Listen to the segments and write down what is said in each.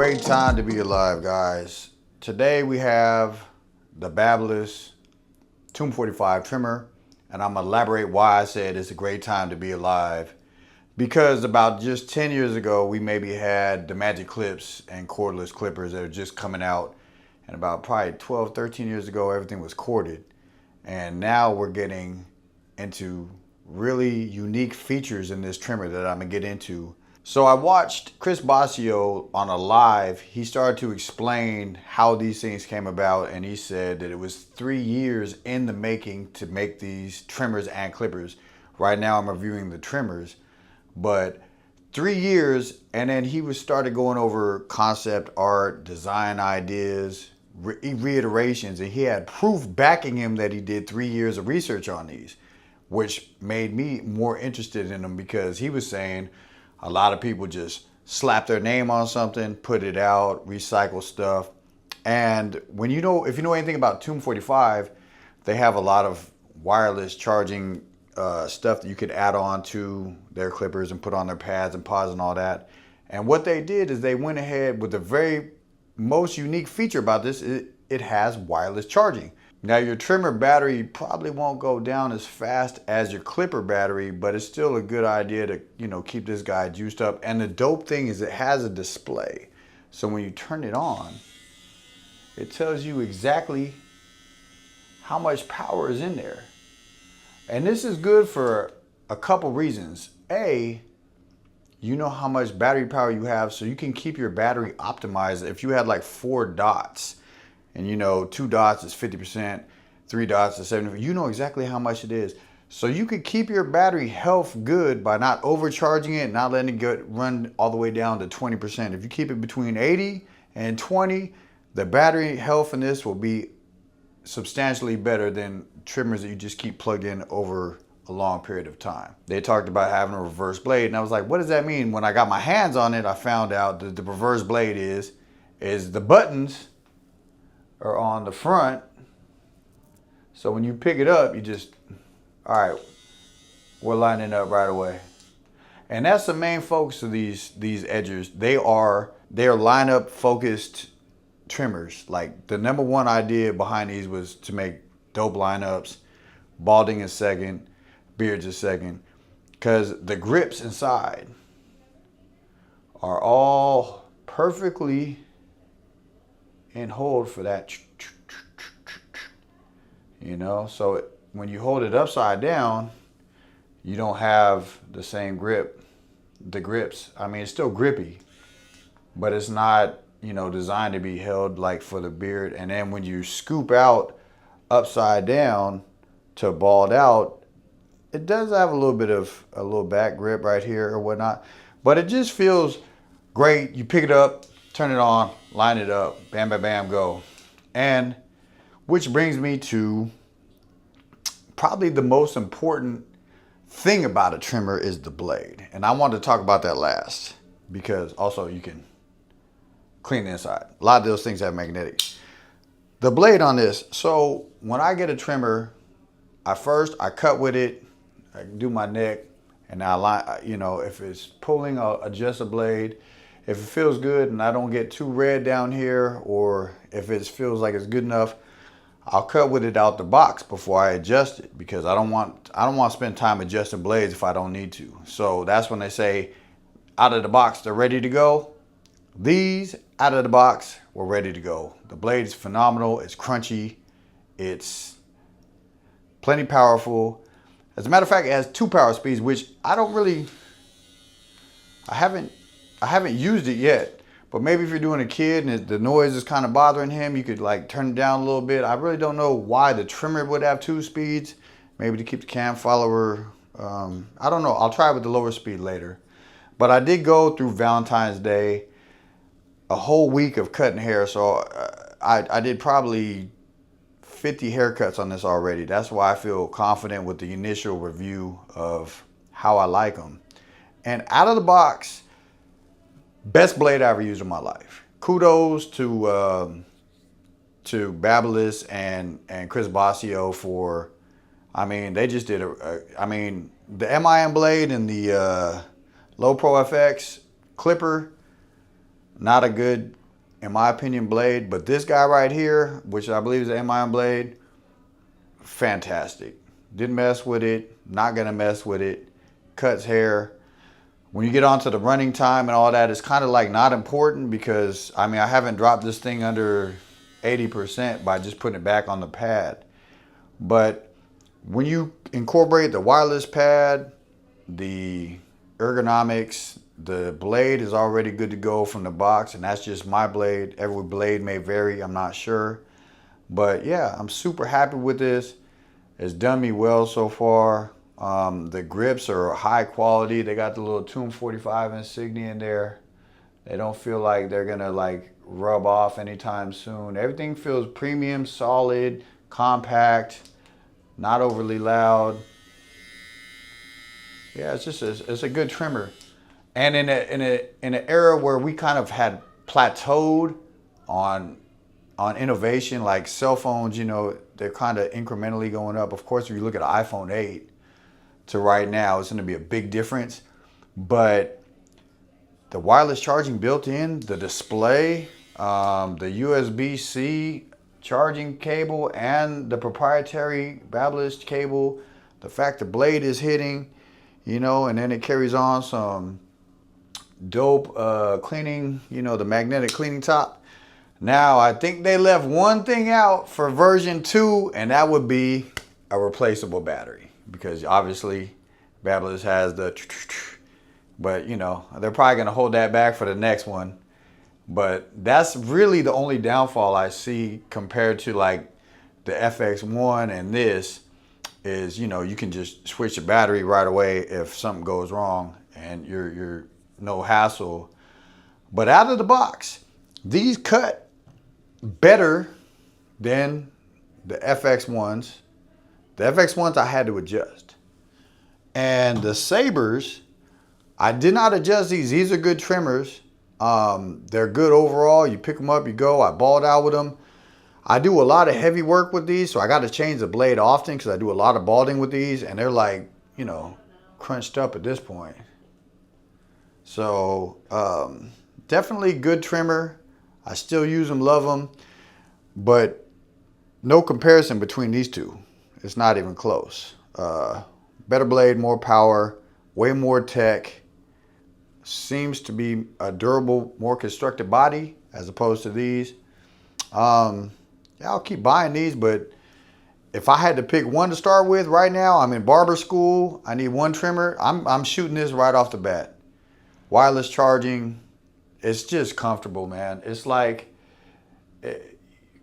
great time to be alive, guys. Today we have the BaByliss TOMB 45 trimmer, and I'm gonna elaborate why I said it's a great time to be alive. Because about just 10 years ago, we maybe had the magic clips and cordless clippers that are just coming out. And about probably 12, 13 years ago, everything was corded. And now we're getting into really unique features in this trimmer that I'm gonna get into. So I watched Chris Basio on a live. He started to explain how these things came about, and he said that it was 3 years in the making to make these trimmers and clippers. Right now I'm reviewing the trimmers, but 3 years, and then he started going over concept art, design ideas, reiterations, and he had proof backing him that he did 3 years of research on these, which made me more interested in them, because he was saying a lot of people just slap their name on something, put it out, recycle stuff. And when if you know anything about TOMB 45, they have a lot of wireless charging stuff that you could add on to their clippers and put on their pads and pods and all that. And what they did is they went ahead with the very most unique feature about this. It has wireless charging. Now, your trimmer battery probably won't go down as fast as your clipper battery, but it's still a good idea to, keep this guy juiced up. And the dope thing is it has a display. So when you turn it on, it tells you exactly how much power is in there. And this is good for a couple reasons. A, you know how much battery power you have, so you can keep your battery optimized. If you had like 4 dots, and 2 dots is 50%, 3 dots is 70%, you know exactly how much it is. So you could keep your battery health good by not overcharging it, not letting it run all the way down to 20%. If you keep it between 80 and 20, the battery health in this will be substantially better than trimmers that you just keep plugged in over a long period of time. They talked about having a reverse blade, and I was like, what does that mean? When I got my hands on it, I found out that the reverse blade is the buttons are on the front. So when you pick it up, you just, all right, we're lining up right away. And that's the main focus of these edgers. They are lineup focused trimmers. Like, the number one idea behind these was to make dope lineups. Balding is second, beards is second, because the grips inside are all perfectly in hold for that, so when you hold it upside down, you don't have the same grip. The grips, I mean, it's still grippy, but it's not designed to be held like for the beard. And then when you scoop out upside down to bald out, it does have a little back grip right here or whatnot, but it just feels great. You pick it up, turn it on, line it up, bam, bam, bam, go. And which brings me to probably the most important thing about a trimmer is the blade. And I wanted to talk about that last, because also you can clean the inside. A lot of those things have magnetic. The blade on this, so when I get a trimmer, I cut with it, I do my neck, and I line, if it's pulling, I'll adjust the blade. If it feels good and I don't get too red down here, or if it feels like it's good enough, I'll cut with it out the box before I adjust it, because I don't want to spend time adjusting blades if I don't need to. So that's when they say out of the box they're ready to go. These out of the box were ready to go. The blade is phenomenal. It's crunchy. It's plenty powerful. As a matter of fact, it has 2 power speeds, which I haven't used it yet, but maybe if you're doing a kid and the noise is kind of bothering him, you could like turn it down a little bit. I really don't know why the trimmer would have 2 speeds, maybe to keep the cam follower. I don't know. I'll try it with the lower speed later. But I did go through Valentine's Day, a whole week of cutting hair. So I did probably 50 haircuts on this already. That's why I feel confident with the initial review of how I like them. And out of the box, best blade I ever used in my life. Kudos to BaByliss and Chris Basio for, they just did the MIM blade and the Low Pro FX clipper Not a good, in my opinion, blade. But this guy right here, which I believe is an M-ion blade, fantastic. Didn't mess with it. Not gonna mess with it. Cuts hair. When you get onto the running time and all that, it's kind of like not important because, I mean, I haven't dropped this thing under 80% by just putting it back on the pad. But when you incorporate the wireless pad, the ergonomics, the blade is already good to go from the box, and that's just my blade. Every blade may vary, I'm not sure. But yeah, I'm super happy with this. It's done me well so far. The grips are high quality. They got the little TOMB 45 insignia in there. They don't feel like they're gonna like rub off anytime soon. Everything feels premium, solid, compact, not overly loud. Yeah, it's a good trimmer. And in an era where we kind of had plateaued on innovation, like cell phones, you know, they're kind of incrementally going up. Of course, if you look at an iPhone 8 to right now, it's going to be a big difference. But the wireless charging built in, the display, the USB-C charging cable, and the proprietary BaByliss cable, the fact the blade is hitting, you know, and then it carries on some dope cleaning, you know, the magnetic cleaning top. Now, I think they left one thing out for version 2, and that would be a replaceable battery. Because obviously, BaByliss has the, but you know, they're probably going to hold that back for the next one. But that's really the only downfall I see compared to like the FX1 and this is, you know, you can just switch the battery right away if something goes wrong and you're no hassle. But out of the box, these cut better than the FX1s. The FX1s I had to adjust. And the Sabres, I did not adjust these. These are good trimmers. They're good overall. You pick them up, you go. I balled out with them. I do a lot of heavy work with these, so I got to change the blade often because I do a lot of balding with these, and they're like, you know, crunched up at this point. So definitely good trimmer. I still use them, love them, but no comparison between these two. It's not even close. Better blade, more power, way more tech. Seems to be a durable, more constructed body as opposed to these. Yeah, I'll keep buying these, but if I had to pick one to start with right now, I'm in barber school, I need one trimmer, I'm shooting this right off the bat. Wireless charging, it's just comfortable, man. It's like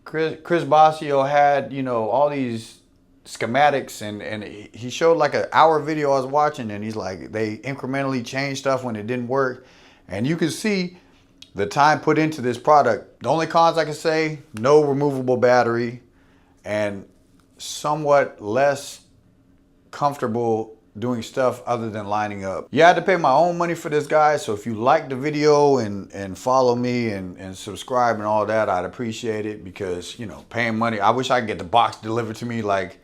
Chris Basio had, you know, all these schematics and he showed like an hour video I was watching, and he's like, they incrementally changed stuff when it didn't work. And you can see the time put into this product. The only cons I can say, no removable battery and somewhat less comfortable doing stuff other than lining up. Yeah, I had to pay my own money for this, guy. So if you like the video and follow me and subscribe and all that, I'd appreciate it, because, you know, paying money, I wish I could get the box delivered to me like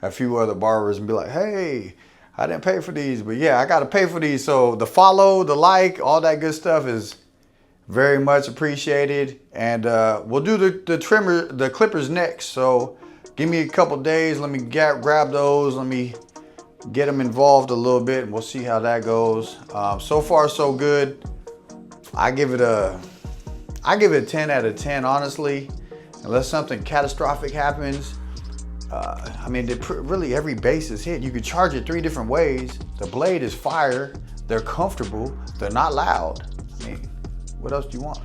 a few other barbers and be like, hey, I didn't pay for these, but yeah, I got to pay for these. So the follow, the like, all that good stuff is very much appreciated. And we'll do the clippers next. So give me a couple days. Let me grab those. Let me get them involved a little bit, and we'll see how that goes. So far, so good. I give it a 10 out of 10, honestly, unless something catastrophic happens. I mean, really every base is hit. You could charge it 3 different ways. The blade is fire. They're comfortable. They're not loud. I mean, what else do you want?